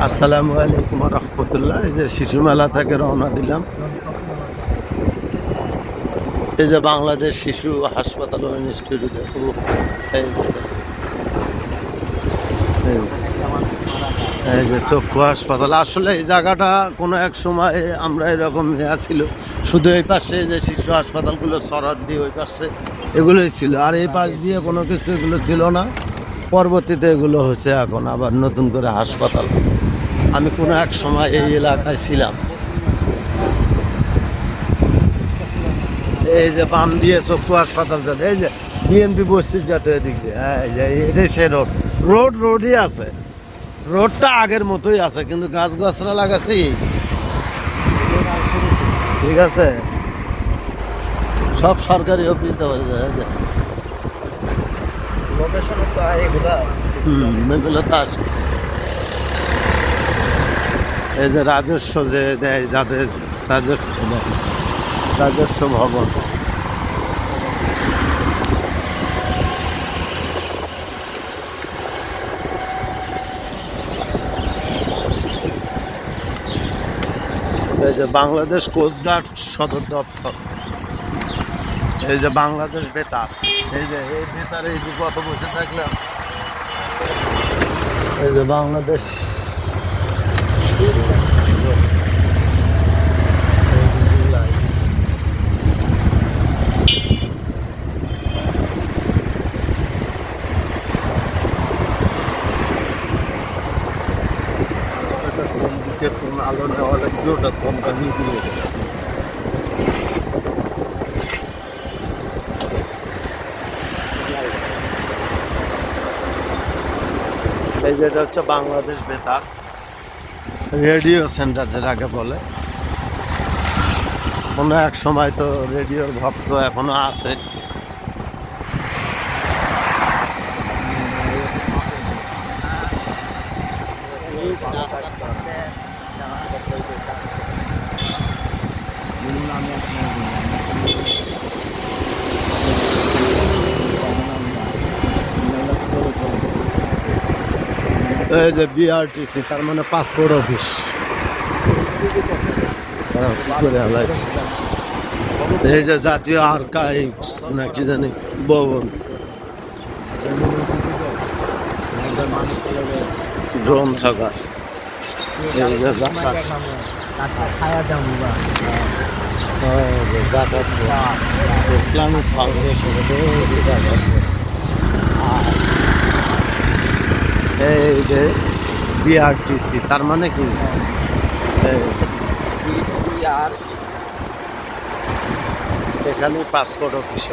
আসসালামু আলাইকুম রহমতুল্লাহ। এই যে শিশু মেলা থেকে রওনা দিলাম। এই যে বাংলাদেশ শিশু হাসপাতাল ও ইনস্টিটিউট, এই যে চক্ষু হাসপাতাল। আসলে এই জায়গাটা কোনো এক সময় আমরা এরকম ছিল, শুধু এই পাশে যে শিশু হাসপাতালগুলো সরার দিয়ে ওই পাশে এগুলোই ছিল, আর এই পাশ দিয়ে কোনো কিছু এগুলো ছিল না। পরবর্তীতে এগুলো হচ্ছে এখন আবার নতুন করে হাসপাতাল। আমি কোনো এক সময় এই এলাকায় ছিলাম। এই যে বাম দিয়ে চক্ষু হাসপাতাল যাতে, এই যে বিএনপি বস্তির যাতে এদিক দিয়ে, হ্যাঁ এই যে এটাই সে রোডই আছে। রোডটা আগের মতোই আছে, কিন্তু গাছ গাছরা লাগাছি, ঠিক আছে। সব সরকারি অফিস দেওয়া যায়। এগুলো তো আসে। এই যে রাজস্ব যে দেয়, যাদের রাজস্ব দেয়, রাজস্ব ভবন। এই যে বাংলাদেশ কোস্টগার্ড সদর দপ্তর। এই যে বাংলাদেশ বেতার। এই যে এই বেতারে এই কত বসে থাকলাম। এই যে বাংলাদেশ আলো নেওয়া লাগবে, ওটা কোম্পানি দিয়ে। এই যেটা হচ্ছে বাংলাদেশ বেতার রেডিও সেন্টার, যেটাকে বলে। কোনো এক সময় তো রেডিওর ভক্ত এখনো আছে। এই যে বিআরটিসি, তার মানে পাসপোর্ট অফিস। এই যে জাতীয় আর্কাইভস না কি জানি ভবন, গ্রন্থাগার। এই যে ইসলামিক ফাউন্ডেশন। এই যে বিআরটিসি, তার মানে কি এখানে পাসপোর্ট অফিস।